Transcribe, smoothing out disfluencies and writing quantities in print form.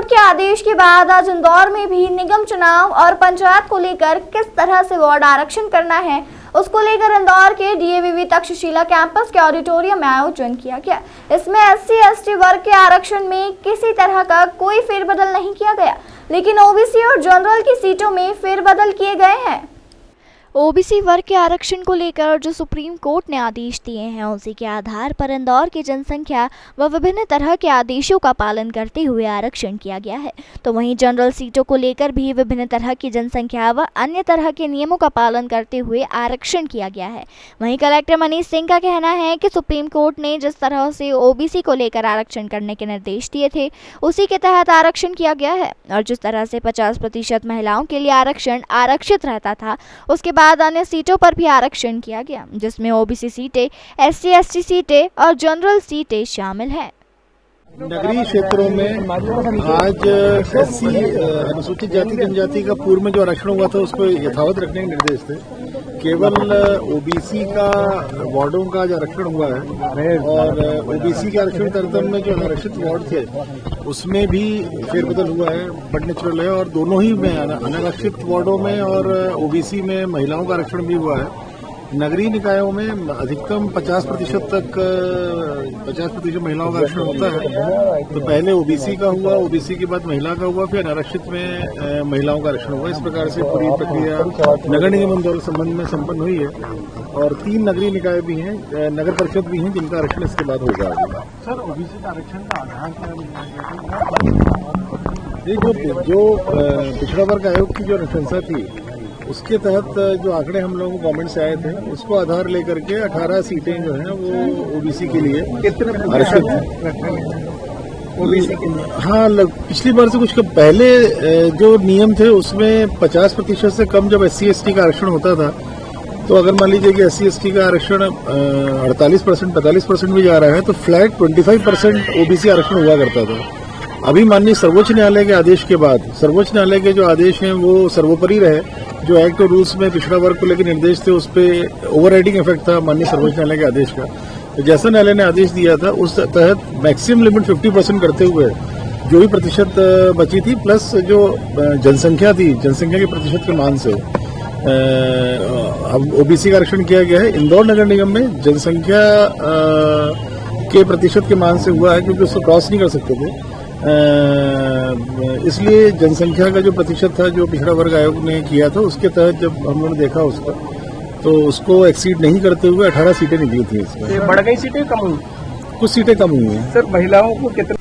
Court के आदेश के बाद आज इंदौर में भी निगम चुनाव और पंचायत को लेकर किस तरह से वार्ड आरक्षण करना है उसको लेकर इंदौर के डीएवीवी तक्षशिला कैंपस के ऑडिटोरियम में आयोजन किया गया। इसमें SC/ST वर्ग के आरक्षण में किसी तरह का कोई फेरबदल नहीं किया गया, लेकिन OBC और जनरल की सीटों में फेरबदल किए गए हैं। OBC वर्ग के आरक्षण को लेकर जो सुप्रीम कोर्ट ने आदेश दिए हैं उसी के आधार पर इंदौर की जनसंख्या व विभिन्न तरह के आदेशों का पालन करते हुए आरक्षण किया गया है, तो वहीं जनरल सीटों को लेकर भी विभिन्न तरह की जनसंख्या व अन्य तरह के नियमों का पालन करते हुए आरक्षण किया गया है। वहीं कलेक्टर मनीष सिंह का कहना है कि सुप्रीम कोर्ट ने जिस तरह से OBC को लेकर आरक्षण करने के निर्देश दिए थे उसी के तहत आरक्षण किया गया है, और जिस तरह से 50% महिलाओं के लिए आरक्षण आरक्षित रहता था उसके बाद अन्य सीटों पर भी आरक्षण किया गया, जिसमें OBC सीटें, SC/ST सीटें और जनरल सीटें शामिल हैं। नगरीय क्षेत्रों में आज SC अनुसूचित जाति जनजाति का पूर्व में जो आरक्षण हुआ था उसको यथावत रखने के निर्देश थे। केवल OBC का वार्डों का जो आरक्षण हुआ है और OBC के आरक्षण तरतम में जो आरक्षित वार्ड थे उसमें भी फेरबदल हुआ है, बट नेचुरल है, और दोनों ही में अनारक्षित वार्डों में और OBC में महिलाओं का आरक्षण भी हुआ है। नगरीय निकायों में अधिकतम 50% तक 50% महिलाओं का आरक्षण होता है। तो पहले OBC का हुआ, OBC के बाद महिला का हुआ, फिर अनारक्षित में महिलाओं का आरक्षण हुआ। इस प्रकार से पूरी प्रक्रिया नगर निगम इंदौर संबंध में संपन्न हुई है, और 3 नगरीय निकाय भी हैं, नगर परिषद भी हैं जिनका आरक्षण इसके बाद होगा। सर, OBC का आरक्षण का आधार क्या? जो पिछड़ा वर्ग आयोग की जो अनुशंसा थी उसके तहत जो आंकड़े हम लोगों को गवर्नमेंट से आए थे उसको आधार लेकर के 18 सीटें जो हैं वो OBC के लिए आरक्षित हैं। हाँ, पिछली बार से कुछ पहले जो नियम थे उसमें 50% से कम जब SC/ST का आरक्षण होता था, तो अगर मान लीजिए कि SC/ST का आरक्षण 48% 45% भी जा रहा है तो फ्लैट 25% OBC आरक्षण हुआ करता था। अभी माननीय सर्वोच्च न्यायालय के आदेश के बाद सर्वोच्च न्यायालय के जो आदेश हैं वो सर्वोपरि रहे। जो एक्ट और रूल्स में पिछड़ा वर्ग को लेकर निर्देश थे उस पर ओवरराइडिंग इफेक्ट था माननीय सर्वोच्च न्यायालय के आदेश का। तो जैसा न्यायालय ने आदेश दिया था उस तहत मैक्सिमम लिमिट 50% करते हुए जो भी प्रतिशत बची थी प्लस जो जनसंख्या थी, जनसंख्या के प्रतिशत के मान से अब OBC का आरक्षण किया गया है। इंदौर नगर निगम में जनसंख्या के प्रतिशत के मान से हुआ है, क्योंकि उसको क्रॉस नहीं कर सकते थे, इसलिए जनसंख्या का जो प्रतिशत था जो पिछड़ा वर्ग आयोग ने किया था उसके तहत जब हम लोगों ने देखा उसका, तो उसको एक्सीड नहीं करते हुए 18 सीटें निकली थी। इसमें बढ़ गई सीटें, कम हुई? कुछ सीटें कम हुई हैं। सर, महिलाओं को कितना